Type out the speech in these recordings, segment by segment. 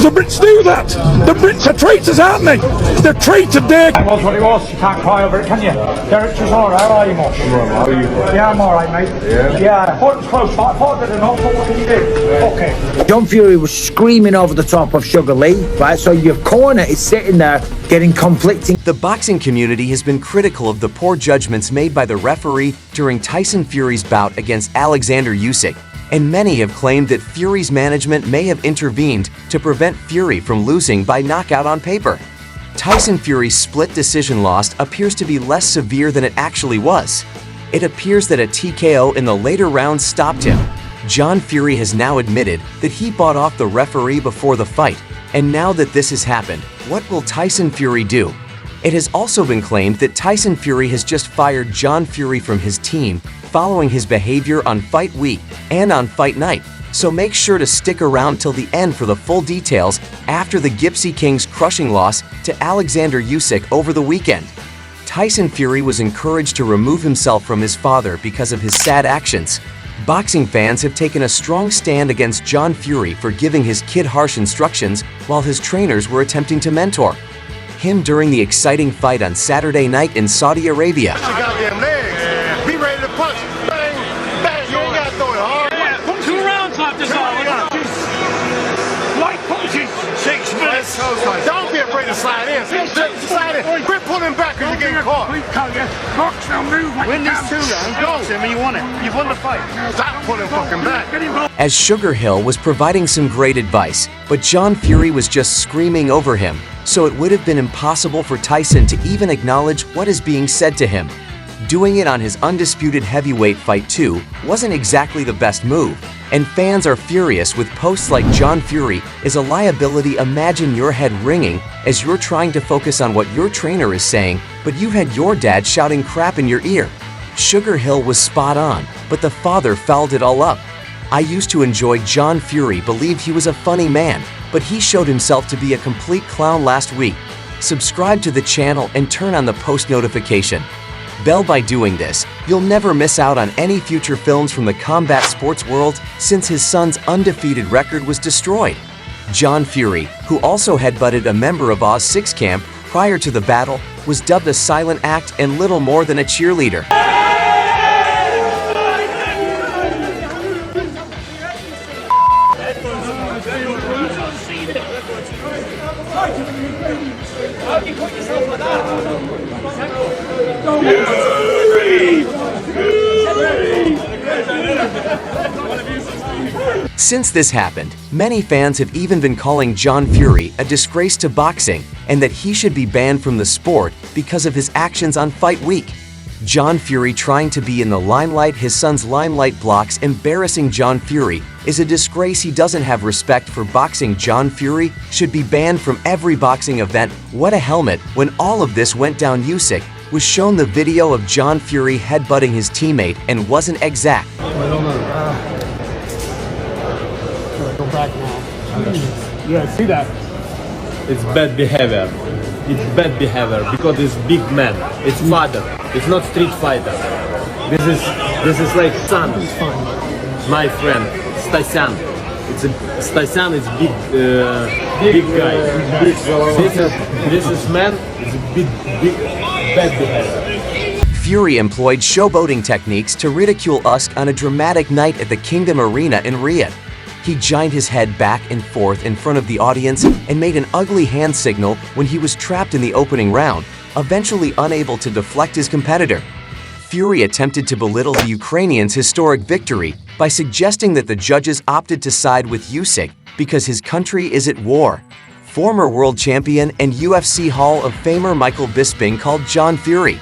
The Brits do that. The Brits are traitors, aren't they? They're traitor Dick. That was what it was. You can't cry over it, can you? Derek, she's alright. How are you, Mosh? Yeah, I'm alright, mate. Yeah, I thought it was close, but I thought it enough. But what can you do? Okay. John Fury was screaming over the top of Sugar Lee, right? So your corner is sitting there getting conflicting. The boxing community has been critical of the poor judgments made by the referee during Tyson Fury's bout against Alexander Usyk, and many have claimed that Fury's management may have intervened to prevent Fury from losing by knockout on paper. Tyson Fury's split decision loss appears to be less severe than it actually was. It appears that a TKO in the later rounds stopped him. John Fury has now admitted that he bought off the referee before the fight, and now that this has happened, what will Tyson Fury do? It has also been claimed that Tyson Fury has just fired John Fury from his team following his behavior on fight week and on fight night, so make sure to stick around till the end for the full details after the Gypsy King's crushing loss to Alexander Usyk over the weekend. Tyson Fury was encouraged to remove himself from his father because of his sad actions. Boxing fans have taken a strong stand against John Fury for giving his kid harsh instructions while his trainers were attempting to mentor him during the exciting fight on Saturday night in Saudi Arabia. Goddamn legs. Be ready to punch. Bang, bang. You ain't got to throw it hard. Punch you around like this, Light punches. 6 minutes. Don't be afraid to slide in. Slide in. Quit pulling back when you get caught. Box now, move like Win these two rounds. Go. Timmy, you won it. You've won the fight. Stop pulling fucking back. As Sugar Hill was providing some great advice, but John Fury was just screaming over him, so it would have been impossible for Tyson to even acknowledge what is being said to him. Doing it on his undisputed heavyweight fight too wasn't exactly the best move, and fans are furious with posts like "John Fury is a liability." Imagine your head ringing as you're trying to focus on what your trainer is saying, but you had your dad shouting crap in your ear. Sugar Hill was spot on, but the father fouled it all up. I used to enjoy John Fury, believed he was a funny man, but he showed himself to be a complete clown last week. Subscribe to the channel and turn on the post notification bell. By doing this, you'll never miss out on any future films from the combat sports world since his son's undefeated record was destroyed. John Fury, who also headbutted a member of Oz 6 camp prior to the battle, was dubbed a silent act and little more than a cheerleader. Since this happened, many fans have even been calling John Fury a disgrace to boxing and that he should be banned from the sport because of his actions on fight week. John Fury trying to be in the limelight, his son's limelight blocks embarrassing John Fury is a disgrace. He doesn't have respect for boxing. John Fury should be banned from every boxing event. What a helmet. When all of this went down, Usyk was shown the video of John Fury headbutting his teammate and wasn't exact. Go back now. Yeah, see that? It's bad behavior. It's bad behavior because it's big man. It's fighter. It's not street fighter. This is like son. My friend Tyson. Tyson is big guy. This is man. It's big bad behavior. Fury employed showboating techniques to ridicule Usyk on a dramatic night at the Kingdom Arena in Riyadh. He jined his head back and forth in front of the audience and made an ugly hand signal when he was trapped in the opening round, eventually unable to deflect his competitor. Fury attempted to belittle the Ukrainians' historic victory by suggesting that the judges opted to side with Usyk because his country is at war. Former world champion and UFC Hall of Famer Michael Bisping called John Fury,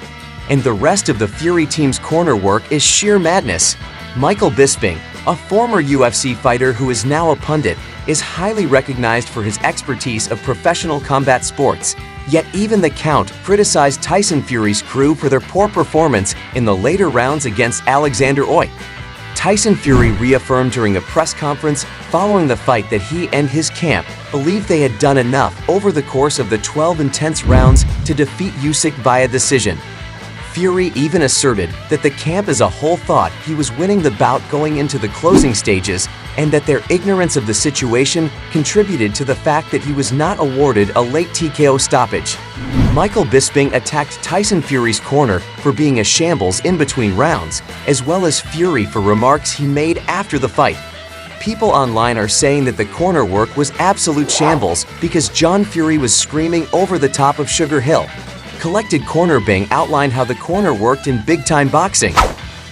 and the rest of the Fury team's corner work is sheer madness. Michael Bisping, a former UFC fighter who is now a pundit, is highly recognized for his expertise of professional combat sports. Yet even the Count criticized Tyson Fury's crew for their poor performance in the later rounds against Alexander Usyk. Tyson Fury reaffirmed during a press conference following the fight that he and his camp believed they had done enough over the course of the 12 intense rounds to defeat Usyk via decision. Fury even asserted that the camp as a whole thought he was winning the bout going into the closing stages and that their ignorance of the situation contributed to the fact that he was not awarded a late TKO stoppage. Michael Bisping attacked Tyson Fury's corner for being a shambles in between rounds, as well as Fury for remarks he made after the fight. People online are saying that the corner work was absolute shambles because John Fury was screaming over the top of Sugar Hill. Collected Corner Bing outlined how the corner worked in big-time boxing.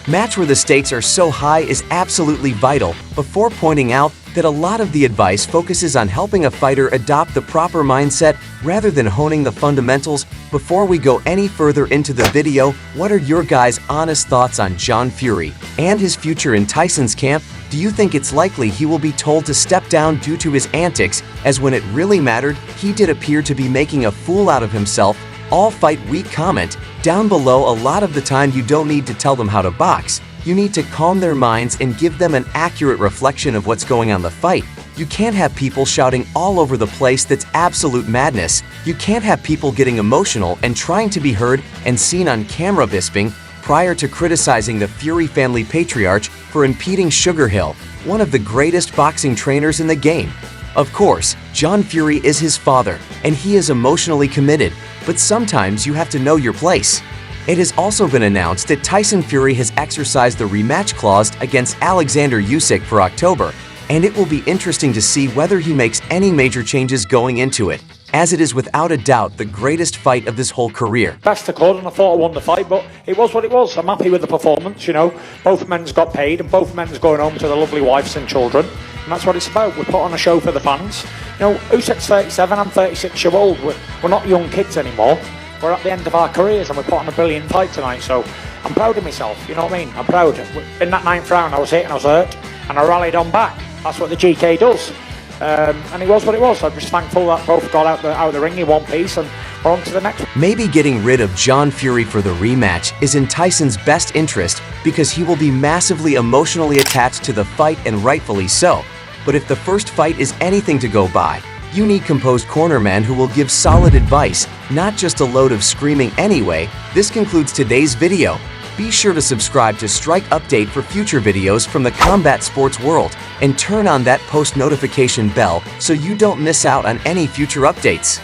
Match where the stakes are so high is absolutely vital, before pointing out that a lot of the advice focuses on helping a fighter adopt the proper mindset rather than honing the fundamentals. Before we go any further into the video, what are your guys' honest thoughts on John Fury and his future in Tyson's camp? Do you think it's likely he will be told to step down due to his antics, as when it really mattered, he did appear to be making a fool out of himself? All Fight Week comment down below. A lot of the time you don't need to tell them how to box. You need to calm their minds and give them an accurate reflection of what's going on in the fight. You can't have people shouting all over the place. That's absolute madness. You can't have people getting emotional and trying to be heard and seen on camera. Bisping, prior to criticizing the Fury family patriarch for impeding Sugar Hill, one of the greatest boxing trainers in the game. Of course, John Fury is his father, and he is emotionally committed, but sometimes you have to know your place. It has also been announced that Tyson Fury has exercised the rematch clause against Alexander Usyk for October, and it will be interesting to see whether he makes any major changes going into it, as it is without a doubt the greatest fight of his whole career. Best I could, and I thought I won the fight, but it was what it was. I'm happy with the performance, you know. Both men's got paid, and both men's going home to their lovely wives and children. And that's what it's about. We put on a show for the fans. You know, Usyk's 37, I'm 36 years old. We're not young kids anymore. We're at the end of our careers, and we put on a brilliant fight tonight. So I'm proud of myself, you know what I mean? I'm proud. In that 9th round, I was hit and I was hurt, and I rallied on back. That's what the GK does. And it was what it was. I'm just thankful that both got out of the ring in one piece, and we're on to the next. Maybe getting rid of John Fury for the rematch is in Tyson's best interest because he will be massively emotionally attached to the fight, and rightfully so. But if the first fight is anything to go by, you need composed cornermen who will give solid advice, not just a load of screaming anyway. This concludes today's video. Be sure to subscribe to Strike Update for future videos from the combat sports world, and turn on that post notification bell so you don't miss out on any future updates.